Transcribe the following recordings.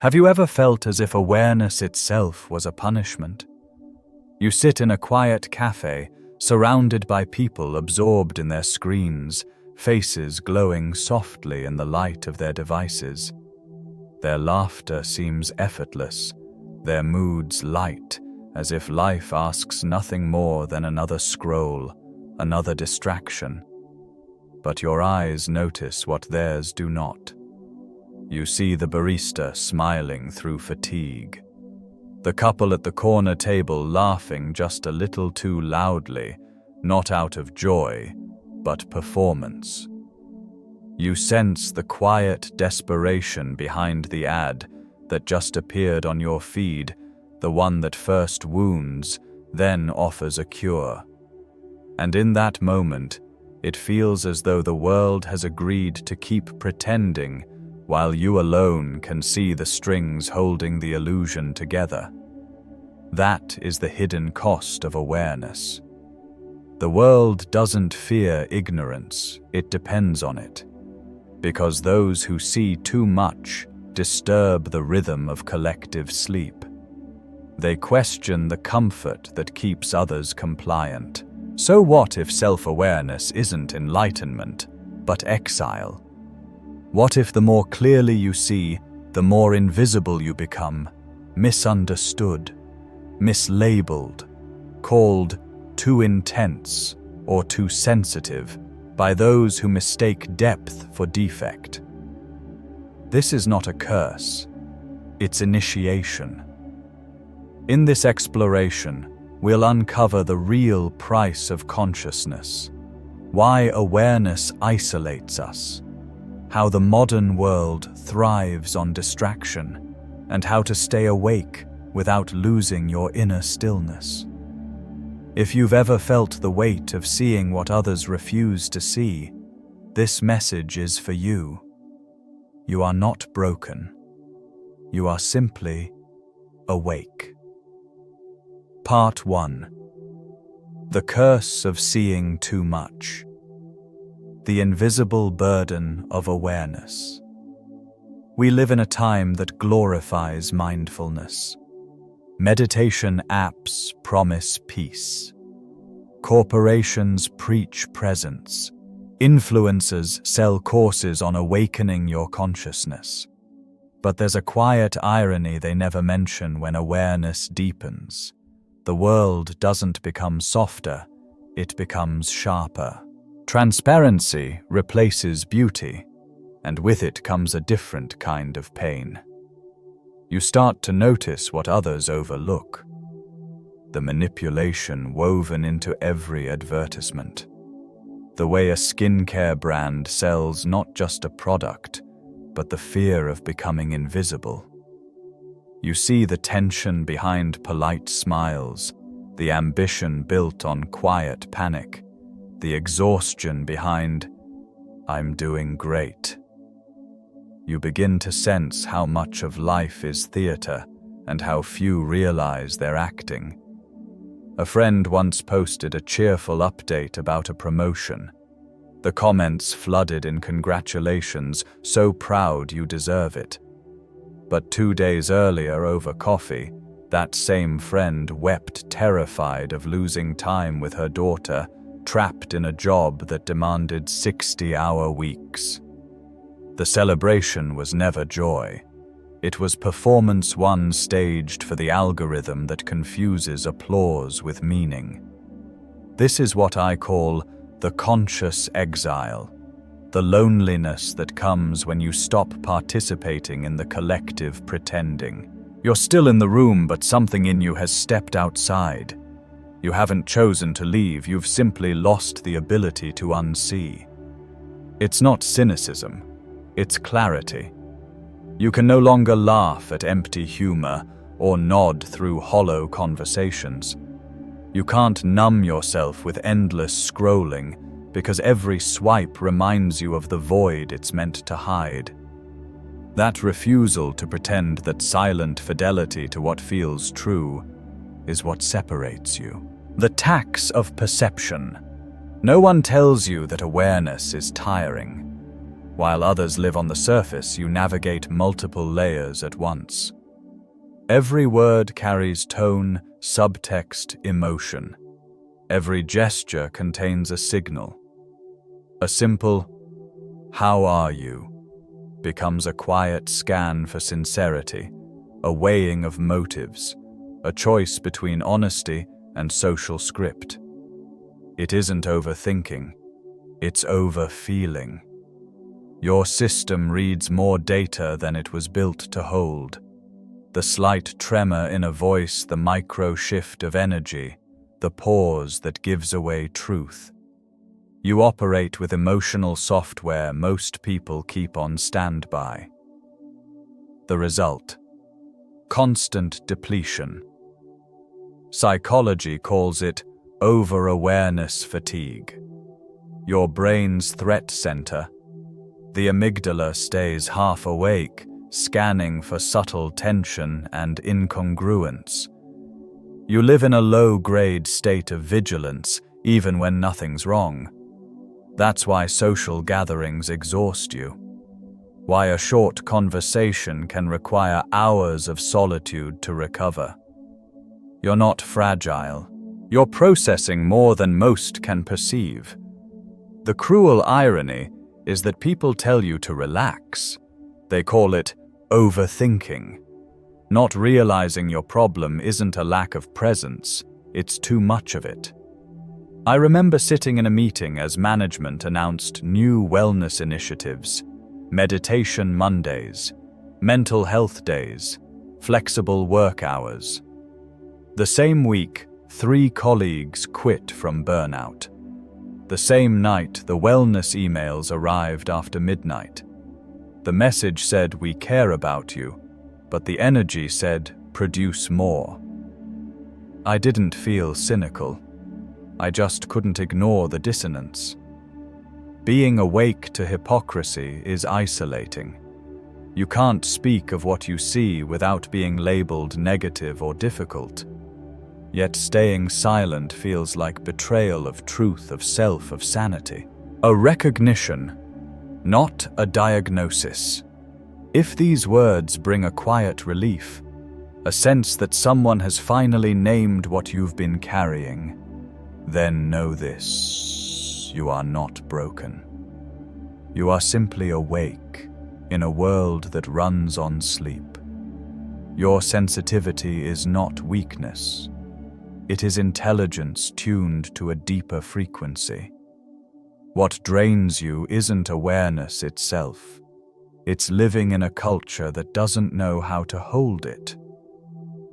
Have you ever felt as if awareness itself was a punishment? You sit in a quiet cafe, surrounded by people absorbed in their screens, faces glowing softly in the light of their devices. Their laughter seems effortless, their moods light, as if life asks nothing more than another scroll, another distraction. But your eyes notice what theirs do not. You see the barista smiling through fatigue. The couple at the corner table laughing just a little too loudly, not out of joy, but performance. You sense the quiet desperation behind the ad that just appeared on your feed, the one that first wounds, then offers a cure. And in that moment, it feels as though the world has agreed to keep pretending while you alone can see the strings holding the illusion together. That is the hidden cost of awareness. The world doesn't fear ignorance, it depends on it. Because those who see too much disturb the rhythm of collective sleep. They question the comfort that keeps others compliant. So what if self-awareness isn't enlightenment, but exile? What if the more clearly you see, the more invisible you become, misunderstood, mislabeled, called too intense or too sensitive by those who mistake depth for defect? This is not a curse, it's initiation. In this exploration, we'll uncover the real price of consciousness, why awareness isolates us, how the modern world thrives on distraction, and how to stay awake without losing your inner stillness. If you've ever felt the weight of seeing what others refuse to see, this message is for you. You are not broken. You are simply awake. Part 1. The Curse of Seeing Too Much. The invisible burden of awareness. We live in a time that glorifies mindfulness. Meditation apps promise peace. Corporations preach presence. Influencers sell courses on awakening your consciousness. But there's a quiet irony they never mention when awareness deepens. The world doesn't become softer, it becomes sharper. Transparency replaces beauty, and with it comes a different kind of pain. You start to notice what others overlook. The manipulation woven into every advertisement. The way a skincare brand sells not just a product, but the fear of becoming invisible. You see the tension behind polite smiles, the ambition built on quiet panic, the exhaustion behind, "I'm doing great." You begin to sense how much of life is theater and how few realize they're acting. A friend once posted a cheerful update about a promotion. The comments flooded in congratulations, "So proud, you deserve it." But 2 days earlier over coffee, that same friend wept terrified of losing time with her daughter, trapped in a job that demanded 60-hour weeks. The celebration was never joy. It was performance one staged for the algorithm that confuses applause with meaning. This is what I call the conscious exile, the loneliness that comes when you stop participating in the collective pretending. You're still in the room, but something in you has stepped outside. You haven't chosen to leave, you've simply lost the ability to unsee. It's not cynicism, it's clarity. You can no longer laugh at empty humor or nod through hollow conversations. You can't numb yourself with endless scrolling because every swipe reminds you of the void it's meant to hide. That refusal to pretend that silent fidelity to what feels true is what separates you. The tax of perception. No one tells you that awareness is tiring. While others live on the surface, you navigate multiple layers at once. Every word carries tone, subtext, emotion. Every gesture contains a signal. A simple, "How are you?" becomes a quiet scan for sincerity, a weighing of motives, a choice between honesty and social script. It isn't overthinking, it's overfeeling. Your system reads more data than it was built to hold. The slight tremor in a voice, the micro shift of energy, the pause that gives away truth. You operate with emotional software most people keep on standby. The result: constant depletion. Psychology calls it over-awareness fatigue. Your brain's threat center, the amygdala, stays half awake, scanning for subtle tension and incongruence. You live in a low-grade state of vigilance, even when nothing's wrong. That's why social gatherings exhaust you. Why a short conversation can require hours of solitude to recover. You're not fragile. You're processing more than most can perceive. The cruel irony is that people tell you to relax. They call it overthinking. Not realizing your problem isn't a lack of presence, it's too much of it. I remember sitting in a meeting as management announced new wellness initiatives: meditation Mondays, mental health days, flexible work hours. The same week, 3 colleagues quit from burnout. The same night, the wellness emails arrived after midnight. The message said, "We care about you," but the energy said, "Produce more." I didn't feel cynical. I just couldn't ignore the dissonance. Being awake to hypocrisy is isolating. You can't speak of what you see without being labeled negative or difficult. Yet staying silent feels like betrayal of truth, of self, of sanity. A recognition, not a diagnosis. If these words bring a quiet relief, a sense that someone has finally named what you've been carrying, then know this: you are not broken. You are simply awake in a world that runs on sleep. Your sensitivity is not weakness. It is intelligence tuned to a deeper frequency. What drains you isn't awareness itself. It's living in a culture that doesn't know how to hold it.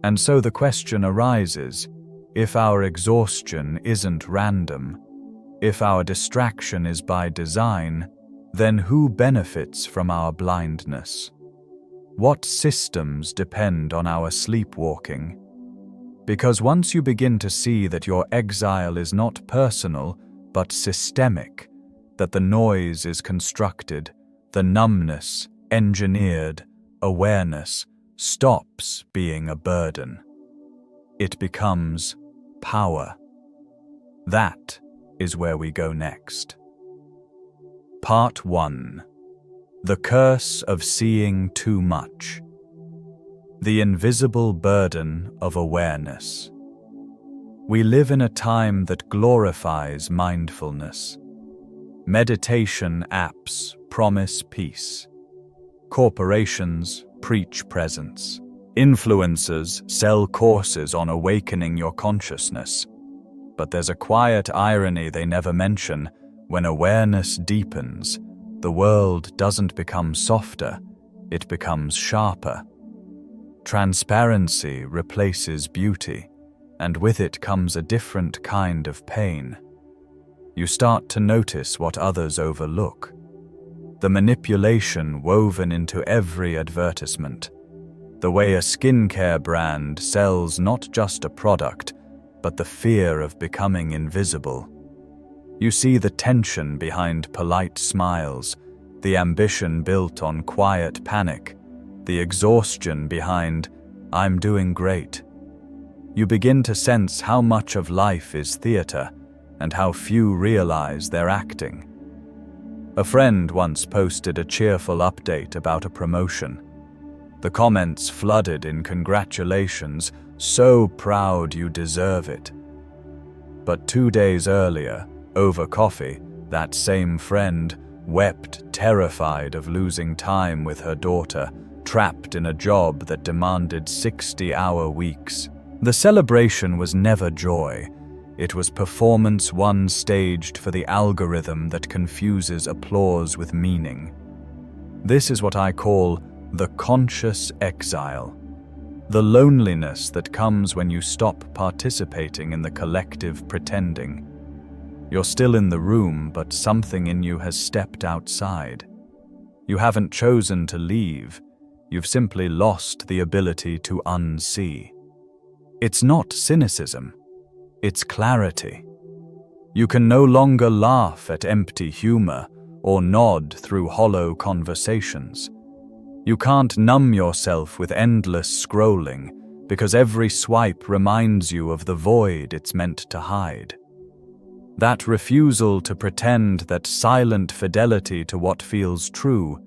And so the question arises: if our exhaustion isn't random, if our distraction is by design, then who benefits from our blindness? What systems depend on our sleepwalking? Because once you begin to see that your exile is not personal, but systemic, that the noise is constructed, the numbness engineered, awareness stops being a burden. It becomes power. That is where we go next. Part 1. The Curse of Seeing Too Much. The invisible burden of awareness. We live in a time that glorifies mindfulness. Meditation apps promise peace. Corporations preach presence. Influencers sell courses on awakening your consciousness. But there's a quiet irony they never mention. When awareness deepens, the world doesn't become softer, it becomes sharper. Transparency replaces beauty, and with it comes a different kind of pain. You start to notice what others overlook. The manipulation woven into every advertisement. The way a skincare brand sells not just a product, but the fear of becoming invisible. You see the tension behind polite smiles, the ambition built on quiet panic, the exhaustion behind "I'm doing great." You begin to sense how much of life is theater and how few realize they're acting. A friend once posted a cheerful update about a promotion. The comments flooded in congratulations, "So proud, you deserve it." But 2 days earlier, over coffee, that same friend wept, terrified of losing time with her daughter, trapped in a job that demanded 60-hour weeks. The celebration was never joy. It was performance one staged for the algorithm that confuses applause with meaning. This is what I call the conscious exile. The loneliness that comes when you stop participating in the collective pretending. You're still in the room, but something in you has stepped outside. You haven't chosen to leave. You've simply lost the ability to unsee. It's not cynicism. It's clarity. You can no longer laugh at empty humor or nod through hollow conversations. You can't numb yourself with endless scrolling because every swipe reminds you of the void it's meant to hide. That refusal to pretend, that silent fidelity to what feels true,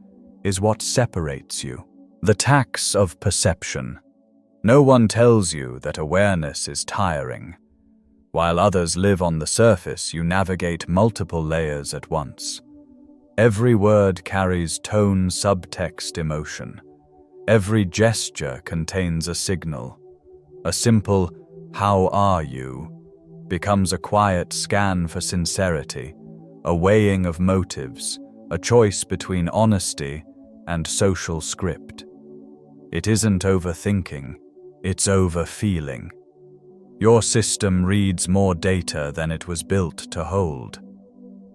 is what separates you. The tax of perception. No one tells you that awareness is tiring. While others live on the surface, you navigate multiple layers at once. Every word carries tone, subtext, emotion. Every gesture contains a signal. A simple, "How are you?" becomes a quiet scan for sincerity, a weighing of motives, a choice between honesty and social script. It isn't overthinking, it's overfeeling. Your system reads more data than it was built to hold.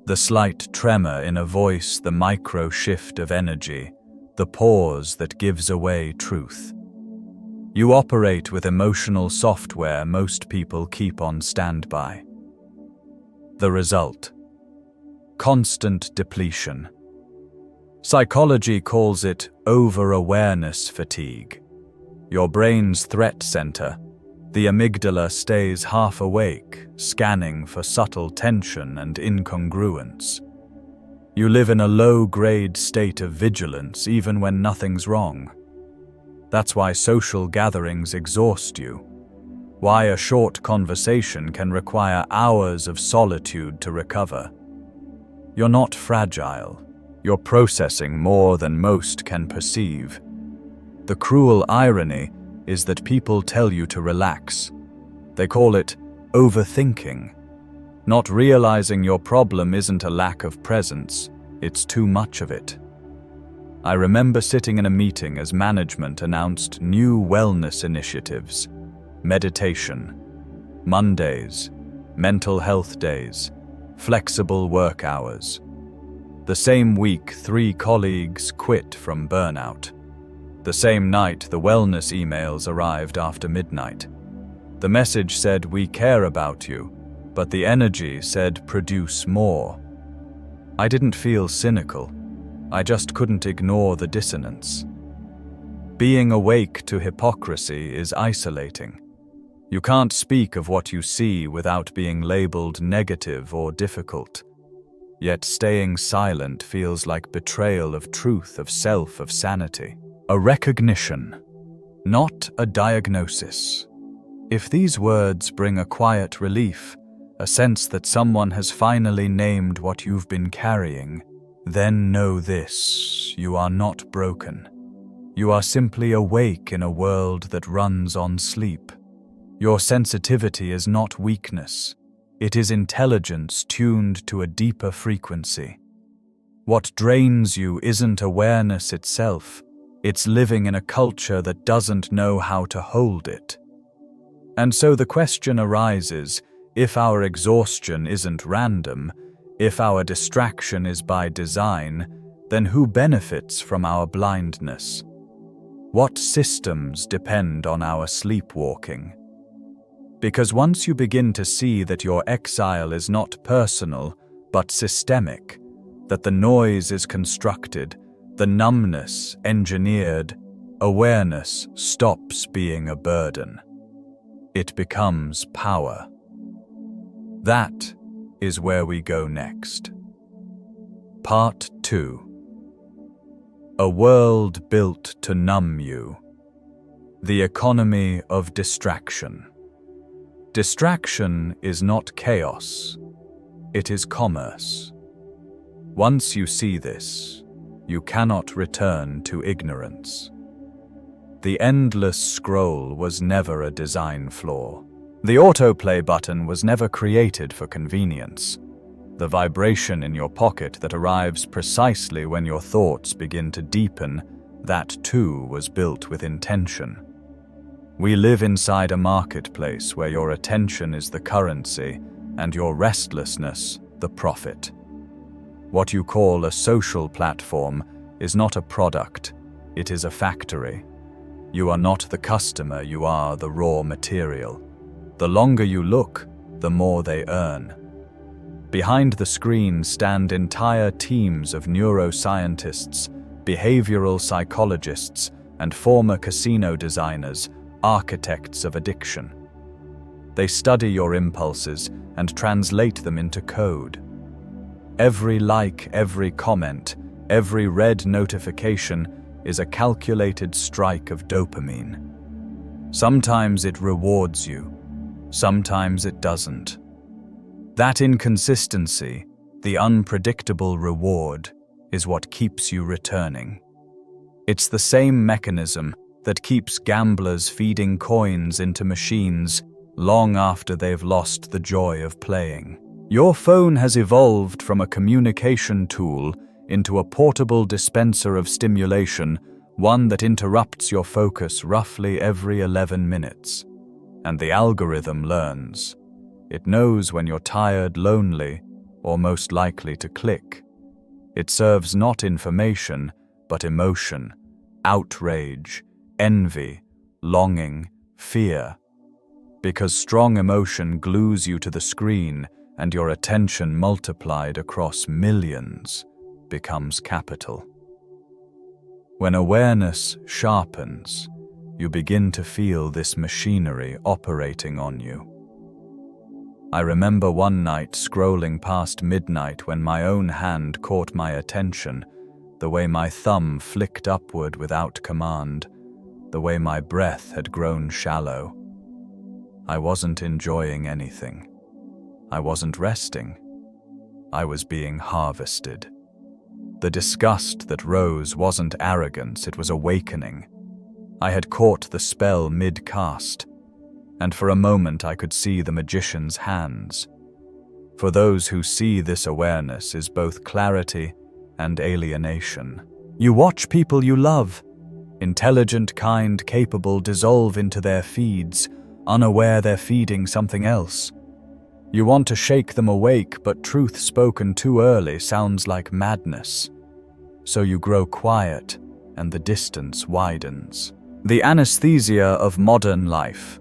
The slight tremor in a voice, the micro shift of energy, the pause that gives away truth. You operate with emotional software most people keep on standby. The result: constant depletion. Psychology calls it over-awareness fatigue. Your brain's threat center, the amygdala, stays half awake, scanning for subtle tension and incongruence. You live in a low-grade state of vigilance even when nothing's wrong. That's why social gatherings exhaust you. Why a short conversation can require hours of solitude to recover. You're not fragile. You're processing more than most can perceive. The cruel irony is that people tell you to relax. They call it overthinking, not realizing your problem isn't a lack of presence, it's too much of it. I remember sitting in a meeting as management announced new wellness initiatives: meditation, Mondays, mental health days, flexible work hours. The same week, 3 colleagues quit from burnout. The same night, the wellness emails arrived after midnight. The message said, "We care about you," but the energy said, "Produce more." I didn't feel cynical. I just couldn't ignore the dissonance. Being awake to hypocrisy is isolating. You can't speak of what you see without being labeled negative or difficult. Yet staying silent feels like betrayal of truth, of self, of sanity. A recognition, not a diagnosis. If these words bring a quiet relief, a sense that someone has finally named what you've been carrying, then know this: you are not broken. You are simply awake in a world that runs on sleep. Your sensitivity is not weakness. It is intelligence tuned to a deeper frequency. What drains you isn't awareness itself. It's living in a culture that doesn't know how to hold it. And so the question arises, if our exhaustion isn't random, if our distraction is by design, then who benefits from our blindness? What systems depend on our sleepwalking? Because once you begin to see that your exile is not personal, but systemic, that the noise is constructed, the numbness engineered, awareness stops being a burden. It becomes power. That is where we go next. Part 2. A world built to numb you. The economy of distraction. Distraction is not chaos. It is commerce. Once you see this, you cannot return to ignorance. The endless scroll was never a design flaw. The autoplay button was never created for convenience. The vibration in your pocket that arrives precisely when your thoughts begin to deepen, that too was built with intention. We live inside a marketplace where your attention is the currency and your restlessness the profit. What you call a social platform is not a product, it is a factory. You are not the customer, you are the raw material. The longer you look, the more they earn. Behind the screen stand entire teams of neuroscientists, behavioral psychologists, and former casino designers, architects of addiction. They study your impulses and translate them into code. Every like, every comment, every red notification is a calculated strike of dopamine. Sometimes it rewards you, sometimes it doesn't. That inconsistency, the unpredictable reward, is what keeps you returning. It's the same mechanism that keeps gamblers feeding coins into machines long after they've lost the joy of playing. Your phone has evolved from a communication tool into a portable dispenser of stimulation, one that interrupts your focus roughly every 11 minutes. And the algorithm learns. It knows when you're tired, lonely, or most likely to click. It serves not information, but emotion, outrage, envy, longing, fear. Because strong emotion glues you to the screen and your attention multiplied across millions becomes capital. When awareness sharpens, you begin to feel this machinery operating on you. I remember one night scrolling past midnight when my own hand caught my attention, the way my thumb flicked upward without command, the way my breath had grown shallow. I wasn't enjoying anything. I wasn't resting. I was being harvested. The disgust that rose wasn't arrogance, it was awakening. I had caught the spell mid-cast, and for a moment I could see the magician's hands. For those who see this awareness is both clarity and alienation. You watch people you love, intelligent, kind, capable, dissolve into their feeds, unaware they're feeding something else. You want to shake them awake, but truth spoken too early sounds like madness. So you grow quiet, and the distance widens. The anesthesia of modern life.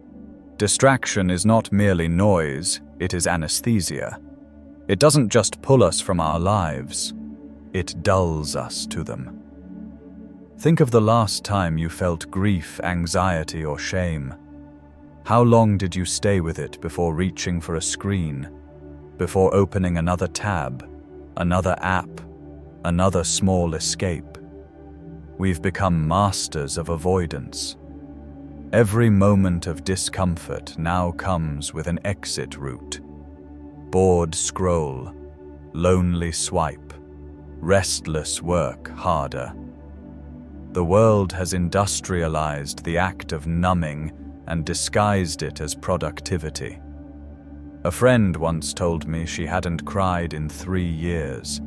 Distraction is not merely noise, it is anesthesia. It doesn't just pull us from our lives, it dulls us to them. Think of the last time you felt grief, anxiety, or shame. How long did you stay with it before reaching for a screen, before opening another tab, another app, another small escape? We've become masters of avoidance. Every moment of discomfort now comes with an exit route. Bored scroll, lonely swipe, restless work harder. The world has industrialized the act of numbing and disguised it as productivity. A friend once told me she hadn't cried in 3 years,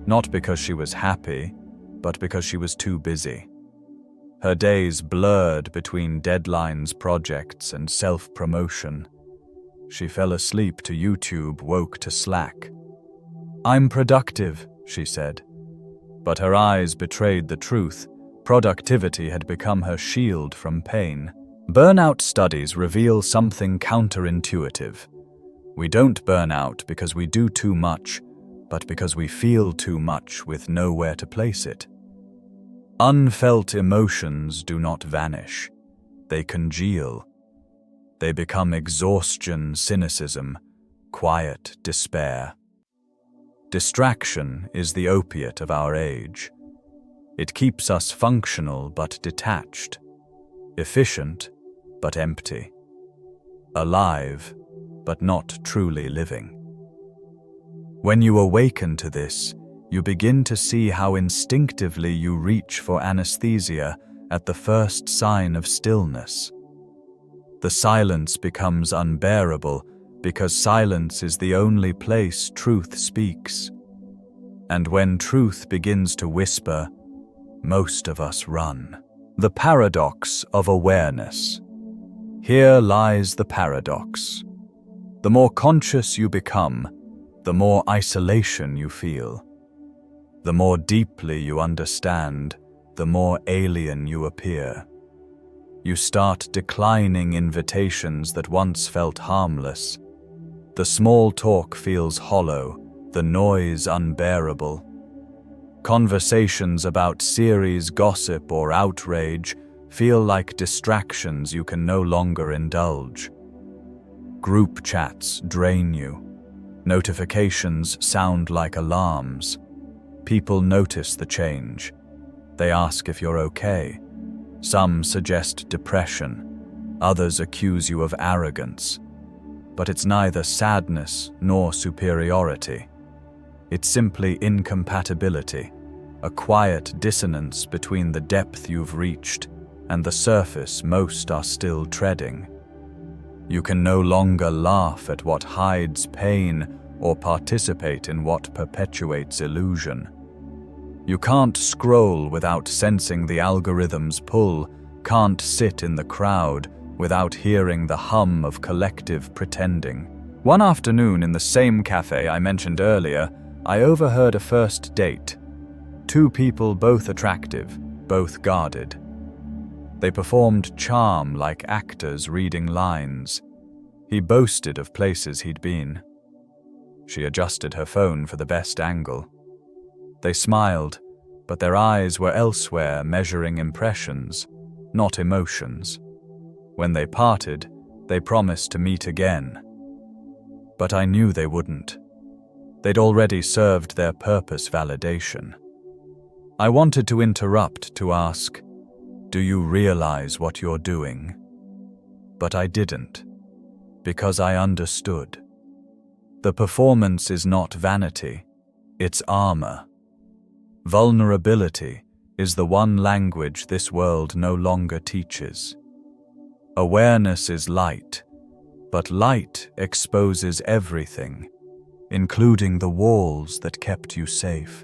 not because she was happy, but because she was too busy. Her days blurred between deadlines, projects, and self-promotion. She fell asleep to YouTube, woke to Slack. "I'm productive," she said. But her eyes betrayed the truth. Productivity had become her shield from pain. Burnout studies reveal something counterintuitive. We don't burn out because we do too much, but because we feel too much with nowhere to place it. Unfelt emotions do not vanish. They congeal. They become exhaustion, cynicism, quiet despair. Distraction is the opiate of our age. It keeps us functional but detached, efficient but empty, alive but not truly living. When you awaken to this, you begin to see how instinctively you reach for anesthesia at the first sign of stillness. The silence becomes unbearable because silence is the only place truth speaks. And when truth begins to whisper, most of us run. The paradox of awareness. Here lies the paradox. The more conscious you become, the more isolation you feel. The more deeply you understand, the more alien you appear. You start declining invitations that once felt harmless. The small talk feels hollow, the noise unbearable. Conversations about serious gossip or outrage feel like distractions you can no longer indulge. Group chats drain you. Notifications sound like alarms. People notice the change. They ask if you're okay. Some suggest depression. Others accuse you of arrogance. But it's neither sadness nor superiority. It's simply incompatibility, a quiet dissonance between the depth you've reached and the surface most are still treading. You can no longer laugh at what hides pain or participate in what perpetuates illusion. You can't scroll without sensing the algorithm's pull, can't sit in the crowd without hearing the hum of collective pretending. One afternoon in the same cafe I mentioned earlier, I overheard a first date. Two people, both attractive, both guarded. They performed charm like actors reading lines. He boasted of places he'd been. She adjusted her phone for the best angle. They smiled, but their eyes were elsewhere, measuring impressions, not emotions. When they parted, they promised to meet again. But I knew they wouldn't. They'd already served their purpose validation. I wanted to interrupt to ask, "Do you realize what you're doing?" But I didn't, because I understood. The performance is not vanity, it's armor. Vulnerability is the one language this world no longer teaches. Awareness is light, but light exposes everything, including the walls that kept you safe.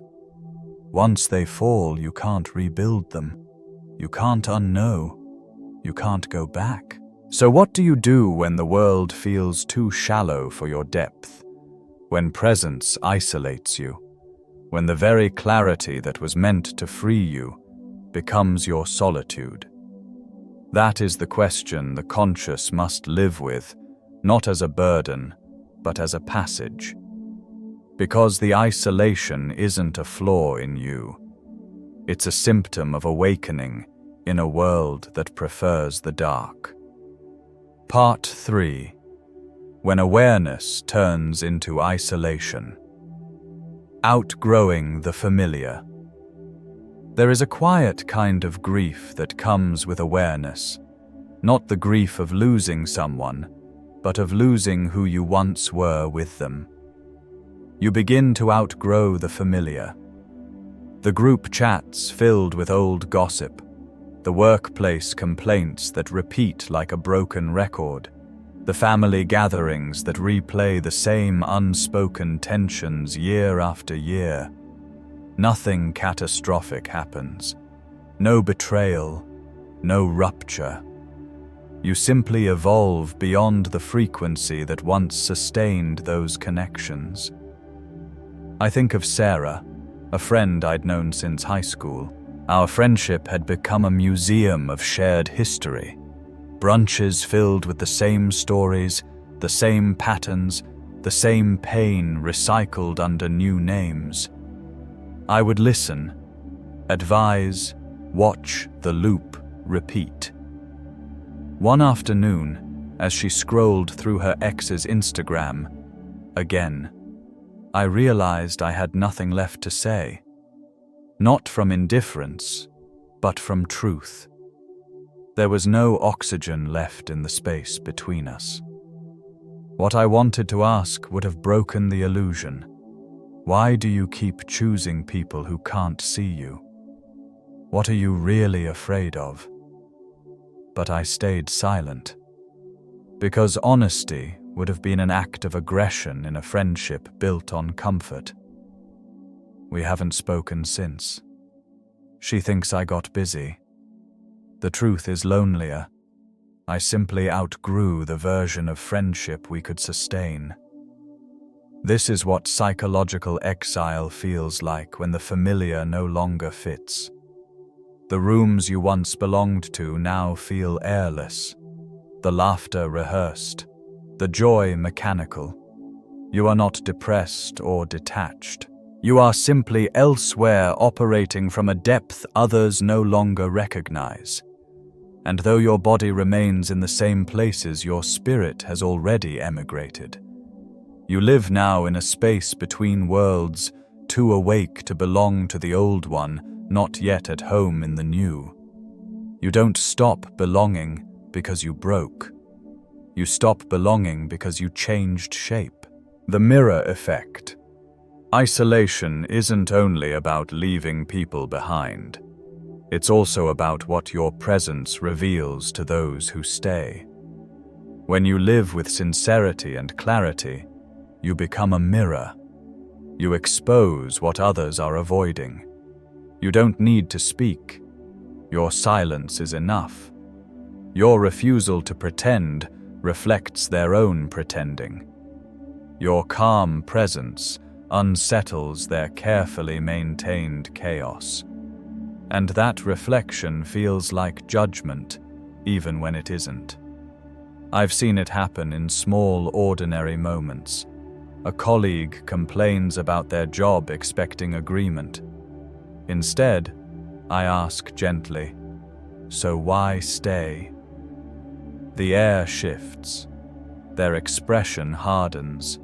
Once they fall, you can't rebuild them. You can't unknow. You can't go back. So what do you do when the world feels too shallow for your depth? When presence isolates you? When the very clarity that was meant to free you becomes your solitude? That is the question the conscious must live with, not as a burden, but as a passage. Because the isolation isn't a flaw in you. It's a symptom of awakening in a world that prefers the dark. Part 3. When awareness turns into isolation. Outgrowing the familiar. There is a quiet kind of grief that comes with awareness, not the grief of losing someone, but of losing who you once were with them. You begin to outgrow the familiar. The group chats filled with old gossip, the workplace complaints that repeat like a broken record, the family gatherings that replay the same unspoken tensions year after year. Nothing catastrophic happens. No betrayal, no rupture. You simply evolve beyond the frequency that once sustained those connections. I think of Sarah, a friend I'd known since high school. Our friendship had become a museum of shared history. Brunches filled with the same stories, the same patterns, the same pain recycled under new names. I would listen, advise, watch the loop repeat. One afternoon, as she scrolled through her ex's Instagram, again, I realized I had nothing left to say. Not from indifference, but from truth. There was no oxygen left in the space between us. What I wanted to ask would have broken the illusion. Why do you keep choosing people who can't see you? What are you really afraid of? But I stayed silent. Because honesty would have been an act of aggression in a friendship built on comfort. We haven't spoken since. She thinks I got busy. The truth is lonelier. I simply outgrew the version of friendship we could sustain. This is what psychological exile feels like when the familiar no longer fits. The rooms you once belonged to now feel airless, the laughter rehearsed, the joy mechanical. You are not depressed or detached. You are simply elsewhere, operating from a depth others no longer recognize. And though your body remains in the same places, your spirit has already emigrated. You live now in a space between worlds, too awake to belong to the old one, not yet at home in the new. You don't stop belonging because you broke. You stop belonging because you changed shape. The mirror effect. Isolation isn't only about leaving people behind. It's also about what your presence reveals to those who stay. When you live with sincerity and clarity, you become a mirror. You expose what others are avoiding. You don't need to speak. Your silence is enough. Your refusal to pretend reflects their own pretending. Your calm presence unsettles their carefully maintained chaos. And that reflection feels like judgment, even when it isn't. I've seen it happen in small, ordinary moments. A colleague complains about their job expecting agreement. Instead, I ask gently, "So why stay?" The air shifts. Their expression hardens.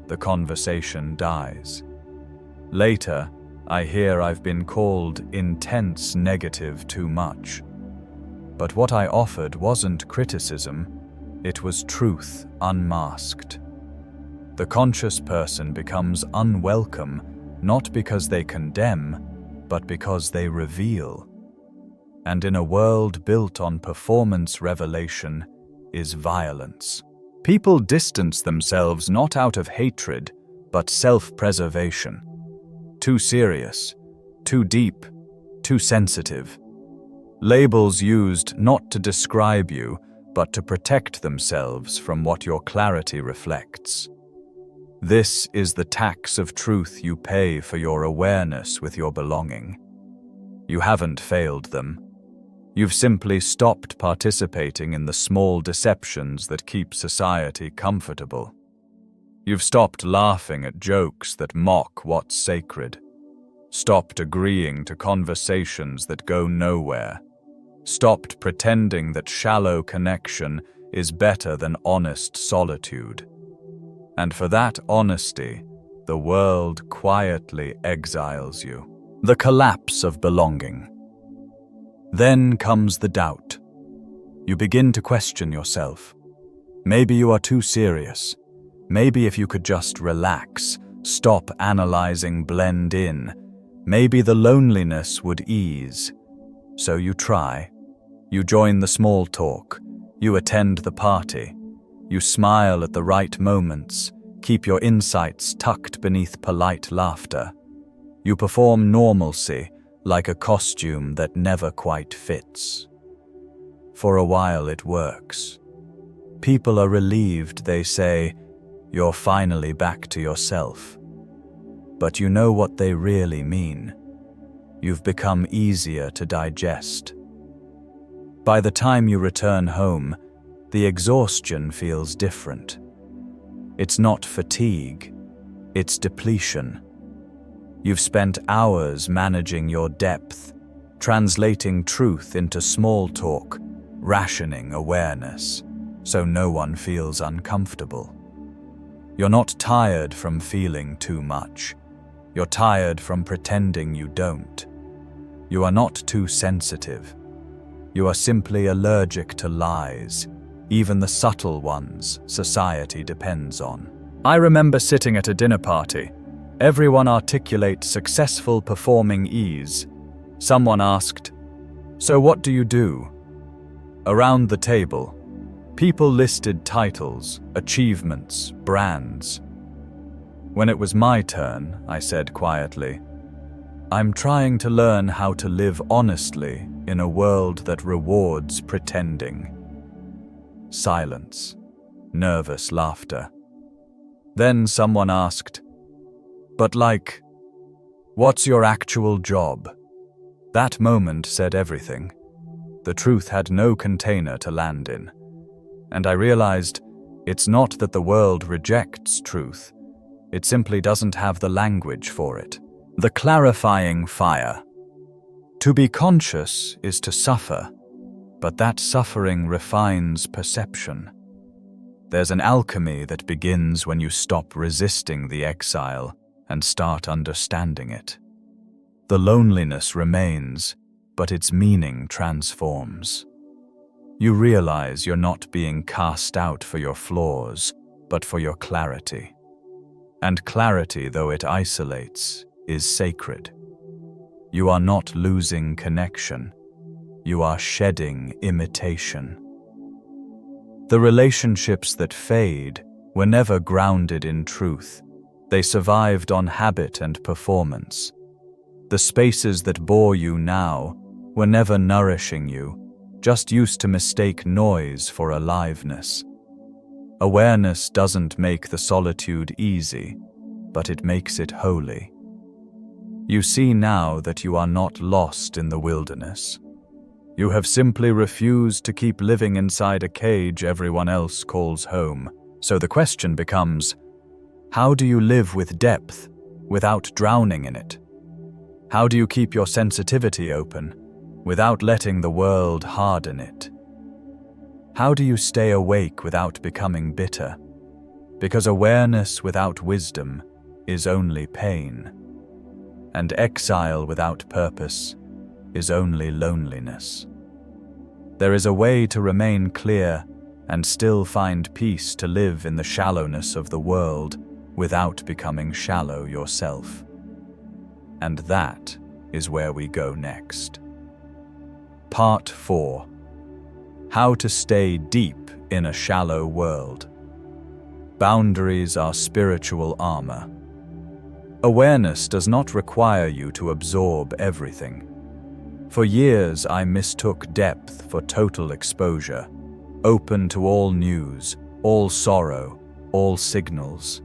The conversation dies. Later, I hear I've been called intense negative too much. But what I offered wasn't criticism, it was truth unmasked. The conscious person becomes unwelcome, not because they condemn, but because they reveal. And in a world built on performance, revelation is violence. People distance themselves not out of hatred, but self-preservation. Too serious, too deep, too sensitive. Labels used not to describe you, but to protect themselves from what your clarity reflects. This is the tax of truth you pay for your awareness with your belonging. You haven't failed them. You've simply stopped participating in the small deceptions that keep society comfortable. You've stopped laughing at jokes that mock what's sacred. Stopped agreeing to conversations that go nowhere. Stopped pretending that shallow connection is better than honest solitude. And for that honesty, the world quietly exiles you. The collapse of belonging. Then comes the doubt. You begin to question yourself. Maybe you are too serious. Maybe if you could just relax, stop analyzing, blend in, maybe the loneliness would ease. So you try. You join the small talk. You attend the party. You smile at the right moments. Keep your insights tucked beneath polite laughter. You perform normalcy, like a costume that never quite fits. For a while it works. People are relieved, they say, "You're finally back to yourself." But you know what they really mean. You've become easier to digest. By the time you return home, the exhaustion feels different. It's not fatigue, it's depletion. You've spent hours managing your depth, translating truth into small talk, rationing awareness, so no one feels uncomfortable. You're not tired from feeling too much. You're tired from pretending you don't. You are not too sensitive. You are simply allergic to lies, even the subtle ones society depends on. I remember sitting at a dinner party. Everyone articulates successful performing ease. Someone asked, "So what do you do?" Around the table, people listed titles, achievements, brands. When it was my turn, I said quietly, "I'm trying to learn how to live honestly in a world that rewards pretending." Silence, nervous laughter. Then someone asked, "But what's your actual job?" That moment said everything. The truth had no container to land in. And I realized it's not that the world rejects truth. It simply doesn't have the language for it. The clarifying fire. To be conscious is to suffer, but that suffering refines perception. There's an alchemy that begins when you stop resisting the exile and start understanding it. The loneliness remains, but its meaning transforms. You realize you're not being cast out for your flaws, but for your clarity. And clarity, though it isolates, is sacred. You are not losing connection. You are shedding imitation. The relationships that fade were never grounded in truth. They survived on habit and performance. The spaces that bore you now were never nourishing you, just used to mistake noise for aliveness. Awareness doesn't make the solitude easy, but it makes it holy. You see now that you are not lost in the wilderness. You have simply refused to keep living inside a cage everyone else calls home. So the question becomes, how do you live with depth without drowning in it? How do you keep your sensitivity open without letting the world harden it? How do you stay awake without becoming bitter? Because awareness without wisdom is only pain, and exile without purpose is only loneliness. There is a way to remain clear and still find peace, to live in the shallowness of the world without becoming shallow yourself. And that is where we go next. Part 4. How to stay deep in a shallow world. Boundaries are spiritual armor. Awareness does not require you to absorb everything. For years, I mistook depth for total exposure, open to all news, all sorrow, all signals.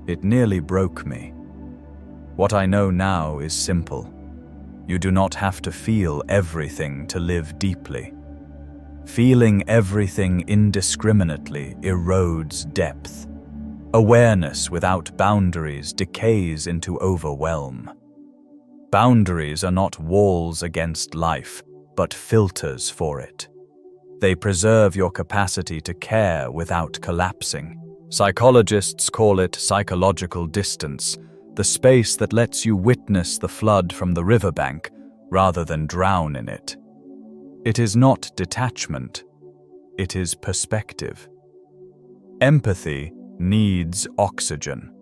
It nearly broke me. What I know now is simple. You do not have to feel everything to live deeply. Feeling everything indiscriminately erodes depth. Awareness without boundaries decays into overwhelm. Boundaries are not walls against life, but filters for it. They preserve your capacity to care without collapsing. Psychologists call it psychological distance, the space that lets you witness the flood from the riverbank rather than drown in it. It is not detachment, it is perspective. Empathy needs oxygen.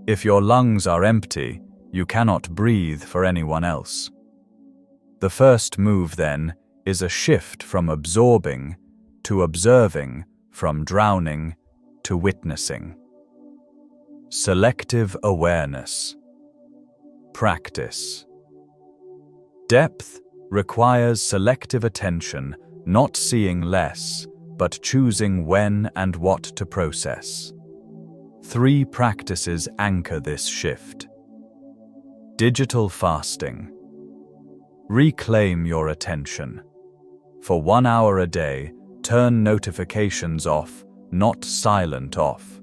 If your lungs are empty, you cannot breathe for anyone else. The first move, then, is a shift from absorbing to observing, from drowning to witnessing. Selective awareness. Practice. Depth requires selective attention, not seeing less, but choosing when and what to process. 3 practices anchor this shift. Digital fasting. Reclaim your attention. For 1 hour a day, turn notifications off, not silent off.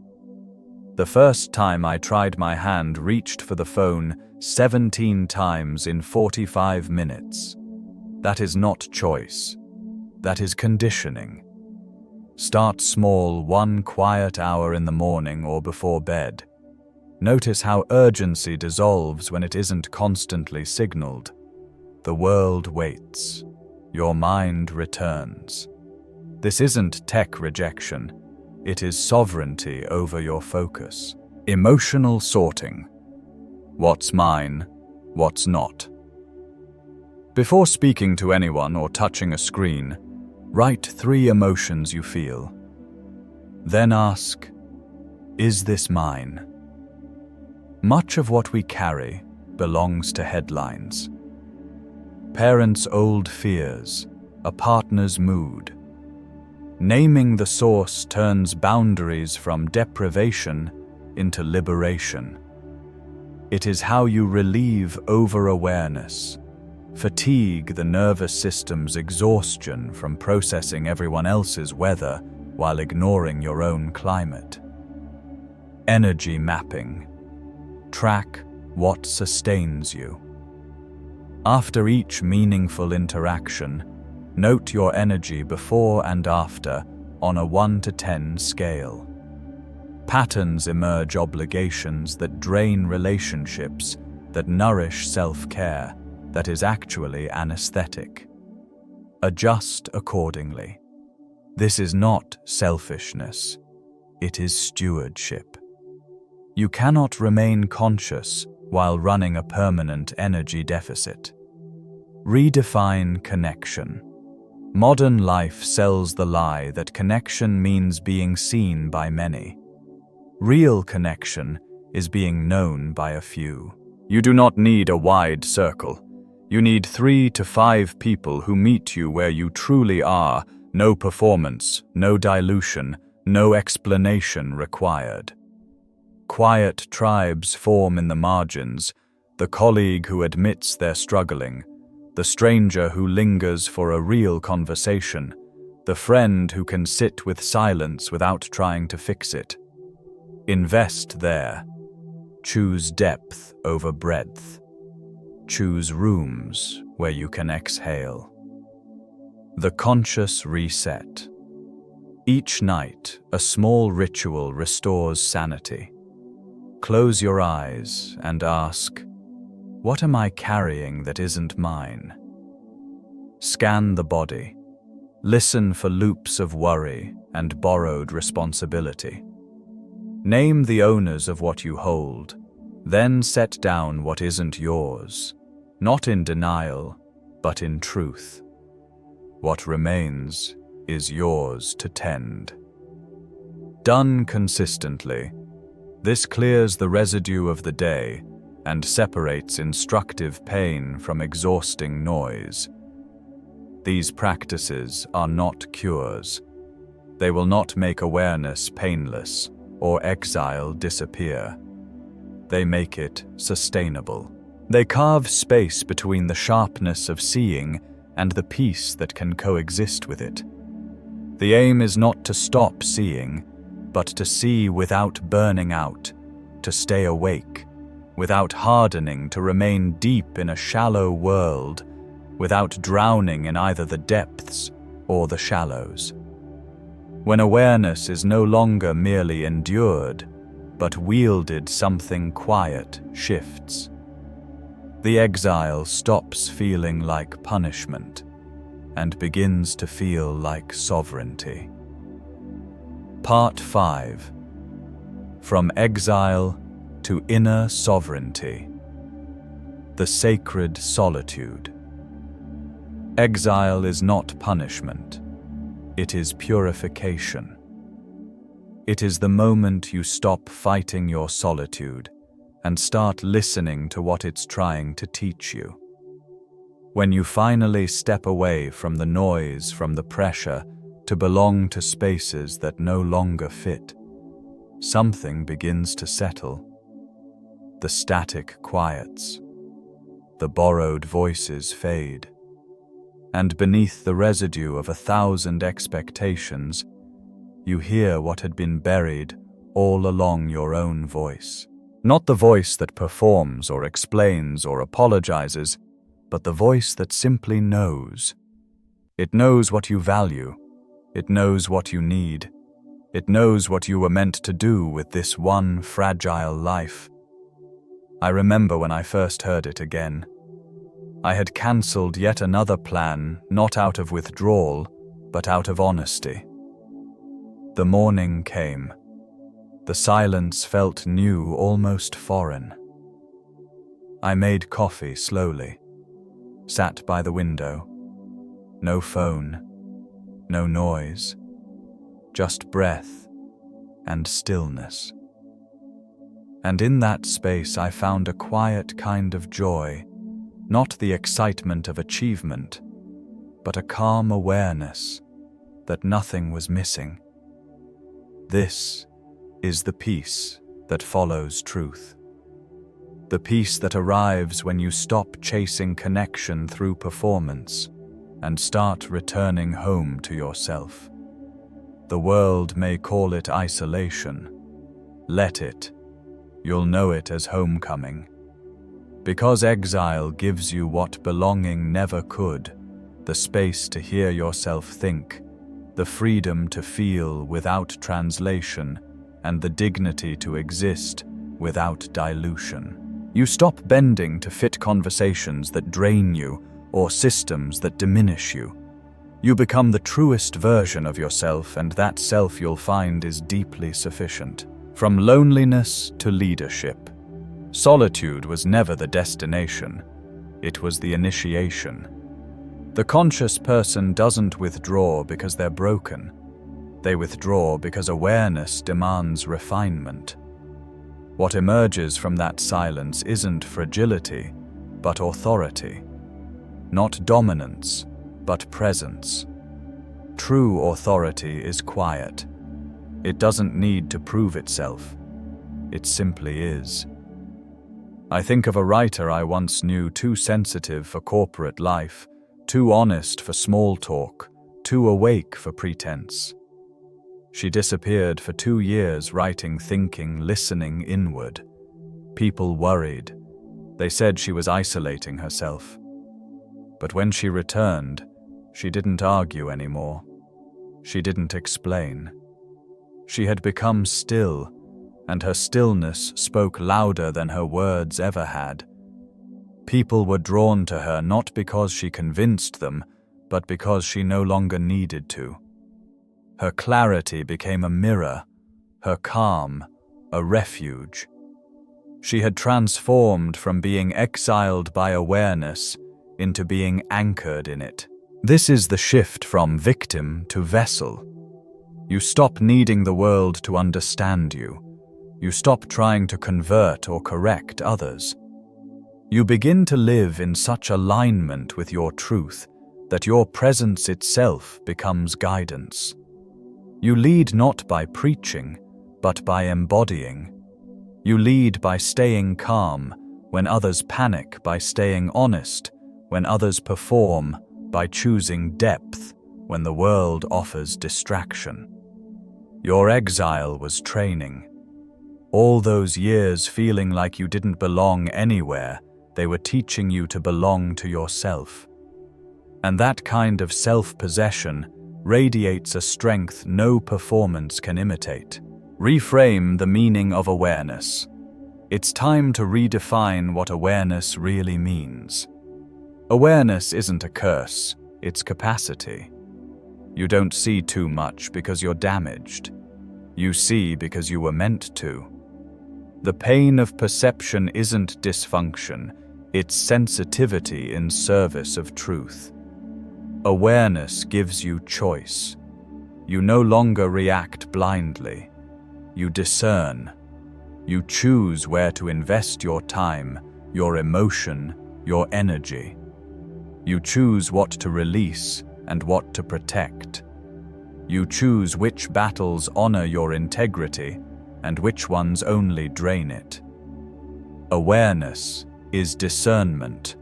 The first time I tried, my hand reached for the phone 17 times in 45 minutes. That is not choice. That is conditioning. Start small, 1 quiet hour in the morning or before bed. Notice how urgency dissolves when it isn't constantly signaled. The world waits. Your mind returns. This isn't tech rejection. It is sovereignty over your focus. Emotional sorting. What's mine? What's not? Before speaking to anyone or touching a screen, write 3 emotions you feel. Then ask, is this mine? Much of what we carry belongs to headlines. Parents' old fears, a partner's mood. Naming the source turns boundaries from deprivation into liberation. It is how you relieve over-awareness, fatigue the nervous system's exhaustion from processing everyone else's weather while ignoring your own climate. Energy mapping. Track what sustains you. After each meaningful interaction, note your energy before and after on a 1 to 10 scale. Patterns emerge: obligations that drain relationships, that nourish self-care, that is actually anesthetic. Adjust accordingly. This is not selfishness, it is stewardship. You cannot remain conscious while running a permanent energy deficit. Redefine connection. Modern life sells the lie that connection means being seen by many. Real connection is being known by a few. You do not need a wide circle. You need 3 to 5 people who meet you where you truly are. No performance, no dilution, no explanation required. Quiet tribes form in the margins, the colleague who admits they're struggling, the stranger who lingers for a real conversation, the friend who can sit with silence without trying to fix it. Invest there. Choose depth over breadth. Choose rooms where you can exhale. The conscious reset. Each night, a small ritual restores sanity. Close your eyes and ask, what am I carrying that isn't mine? Scan the body. Listen for loops of worry and borrowed responsibility. Name the owners of what you hold, then set down what isn't yours, not in denial, but in truth. What remains is yours to tend. Done consistently, this clears the residue of the day and separates instructive pain from exhausting noise. These practices are not cures. They will not make awareness painless or exile disappear. They make it sustainable. They carve space between the sharpness of seeing and the peace that can coexist with it. The aim is not to stop seeing, but to see without burning out, to stay awake, without hardening, to remain deep in a shallow world, without drowning in either the depths or the shallows. When awareness is no longer merely endured, but wielded, something quiet shifts. The exile stops feeling like punishment and begins to feel like sovereignty. Part 5. From Exile to Inner Sovereignty. The Sacred Solitude. Exile is not punishment. It is purification. It is the moment you stop fighting your solitude and start listening to what it's trying to teach you. When you finally step away from the noise, from the pressure, to belong to spaces that no longer fit, something begins to settle. The static quiets. The borrowed voices fade. And beneath the residue of 1,000 expectations, you hear what had been buried all along your own voice. Not the voice that performs or explains or apologizes, but the voice that simply knows. It knows what you value, It knows what you need. It knows what you were meant to do with this one fragile life. I remember when I first heard it again. I had cancelled yet another plan, not out of withdrawal, but out of honesty. The morning came. The silence felt new, almost foreign. I made coffee slowly, sat by the window. No phone, no noise, just breath and stillness. And in that space I found a quiet kind of joy, not the excitement of achievement, but a calm awareness that nothing was missing. This is the peace that follows truth. The peace that arrives when you stop chasing connection through performance and start returning home to yourself. The world may call it isolation. Let it. You'll know it as homecoming. Because exile gives you what belonging never could, the space to hear yourself think, the freedom to feel without translation, and the dignity to exist without dilution. You stop bending to fit conversations that drain you or systems that diminish you. You become the truest version of yourself, and that self you'll find is deeply sufficient. From loneliness to leadership, solitude was never the destination. It was the initiation. The conscious person doesn't withdraw because they're broken. They withdraw because awareness demands refinement. What emerges from that silence isn't fragility, but authority. Not dominance, but presence. True authority is quiet. It doesn't need to prove itself. It simply is. I think of a writer I once knew, too sensitive for corporate life, too honest for small talk, too awake for pretense. She disappeared for 2 years, writing, thinking, listening inward. People worried. They said she was isolating herself. But when she returned, she didn't argue anymore. She didn't explain. She had become still, and her stillness spoke louder than her words ever had. People were drawn to her not because she convinced them, but because she no longer needed to. Her clarity became a mirror, her calm, a refuge. She had transformed from being exiled by awareness into being anchored in it. This is the shift from victim to vessel. You stop needing the world to understand you. You stop trying to convert or correct others. You begin to live in such alignment with your truth that your presence itself becomes guidance. You lead not by preaching, but by embodying. You lead by staying calm when others panic, by staying honest when others perform, by choosing depth when the world offers distraction. Your exile was training. All those years feeling like you didn't belong anywhere, they were teaching you to belong to yourself. And that kind of self-possession radiates a strength no performance can imitate. Reframe the meaning of awareness. It's time to redefine what awareness really means. Awareness isn't a curse, it's capacity. You don't see too much because you're damaged. You see because you were meant to. The pain of perception isn't dysfunction, it's sensitivity in service of truth. Awareness gives you choice. You no longer react blindly. You discern. You choose where to invest your time, your emotion, your energy. You choose what to release and what to protect. You choose which battles honor your integrity and which ones only drain it. Awareness is discernment,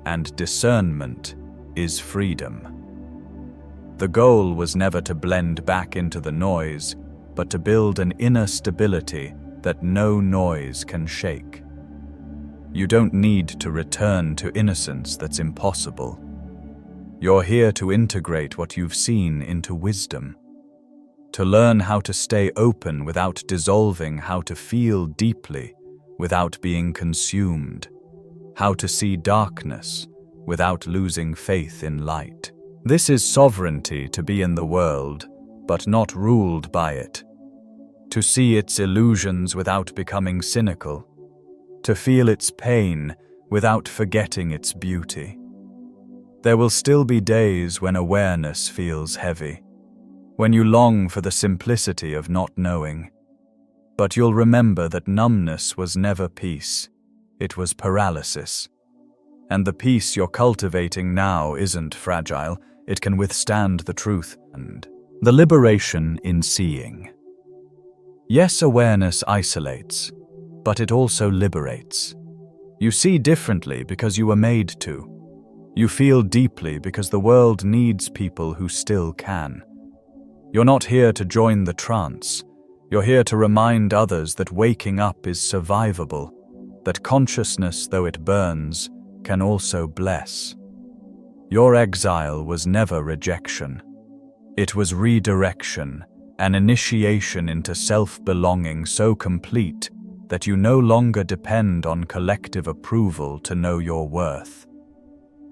and discernment is freedom. The goal was never to blend back into the noise, but to build an inner stability that no noise can shake. You don't need to return to innocence that's impossible. You're here to integrate what you've seen into wisdom. to learn how to stay open without dissolving, how to feel deeply without being consumed, how to see darkness without losing faith in light. This is sovereignty, to be in the world, but not ruled by it, to see its illusions without becoming cynical, to feel its pain without forgetting its beauty. There will still be days when awareness feels heavy, when you long for the simplicity of not knowing. But you'll remember that numbness was never peace, it was paralysis. And the peace you're cultivating now isn't fragile, it can withstand the truth and the liberation in seeing. Yes, awareness isolates, but it also liberates. You see differently because you were made to. You feel deeply because the world needs people who still can. You're not here to join the trance. You're here to remind others that waking up is survivable, that consciousness, though it burns, can also bless. Your exile was never rejection. It was redirection, an initiation into self-belonging so complete that you no longer depend on collective approval to know your worth.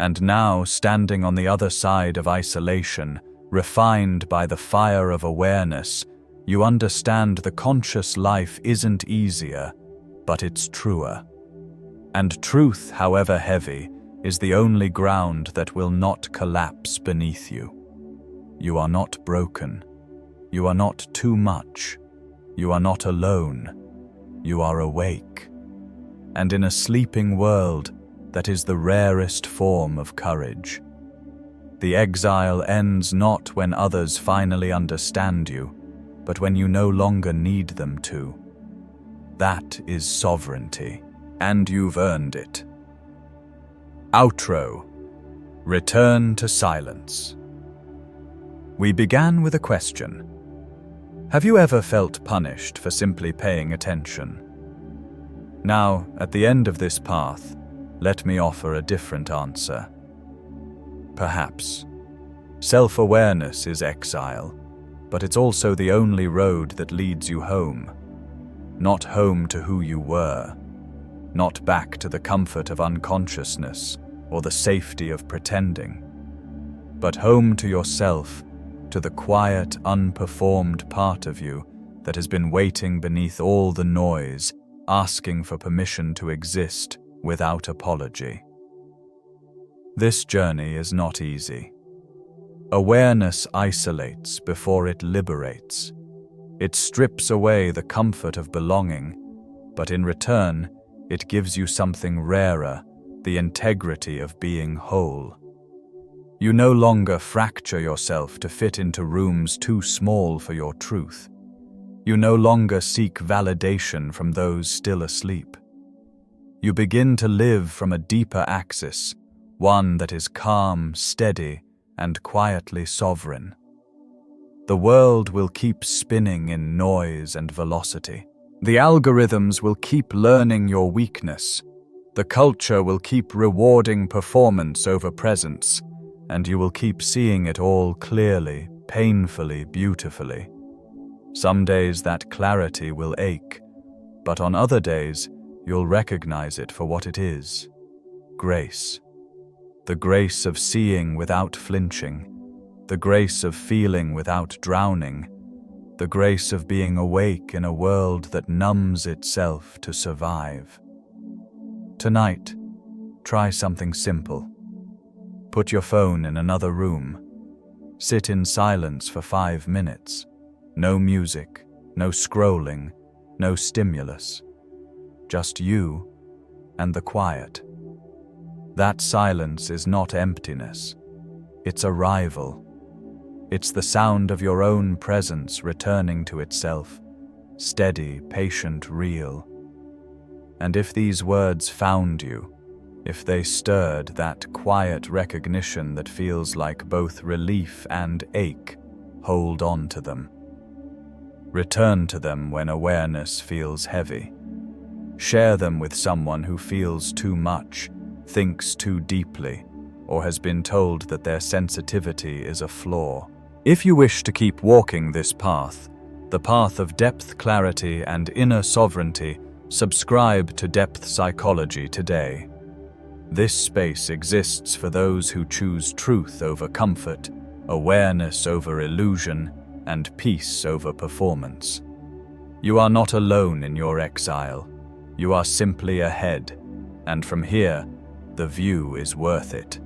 And now, standing on the other side of isolation, refined by the fire of awareness, you understand the conscious life isn't easier, but it's truer. And truth, however heavy, is the only ground that will not collapse beneath you. You are not broken. You are not too much. You are not alone. You are awake. And in a sleeping world, that is the rarest form of courage. The exile ends not when others finally understand you, but when you no longer need them to. That is sovereignty, and you've earned it. Outro. Return to silence. We began with a question. Have you ever felt punished for simply paying attention? Now, at the end of this path, let me offer a different answer. Perhaps. Self-awareness is exile, but it's also the only road that leads you home. Not home to who you were, not back to the comfort of unconsciousness or the safety of pretending, but home to yourself, to the quiet, unperformed part of you that has been waiting beneath all the noise, asking for permission to exist without apology. This journey is not easy. Awareness isolates before it liberates. It strips away the comfort of belonging, but in return, it gives you something rarer, the integrity of being whole. You no longer fracture yourself to fit into rooms too small for your truth. You no longer seek validation from those still asleep. You begin to live from a deeper axis, one that is calm, steady, and quietly sovereign. The world will keep spinning in noise and velocity. The algorithms will keep learning your weakness. The culture will keep rewarding performance over presence, and you will keep seeing it all clearly, painfully, beautifully. Some days that clarity will ache, but on other days, you'll recognize it for what it is. Grace. The grace of seeing without flinching, the grace of feeling without drowning, the grace of being awake in a world that numbs itself to survive. Tonight, try something simple. Put your phone in another room. Sit in silence for 5 minutes. No music, no scrolling, no stimulus. Just you and the quiet. That silence is not emptiness. It's arrival. It's the sound of your own presence returning to itself, steady, patient, real. And if these words found you, if they stirred that quiet recognition that feels like both relief and ache, hold on to them. Return to them when awareness feels heavy. Share them with someone who feels too much, thinks too deeply, or has been told that their sensitivity is a flaw. If you wish to keep walking this path, the path of depth, clarity, and inner sovereignty, subscribe to Depth Psychology today. This space exists for those who choose truth over comfort, awareness over illusion, and peace over performance. You are not alone in your exile. You are simply ahead, and from here, the view is worth it.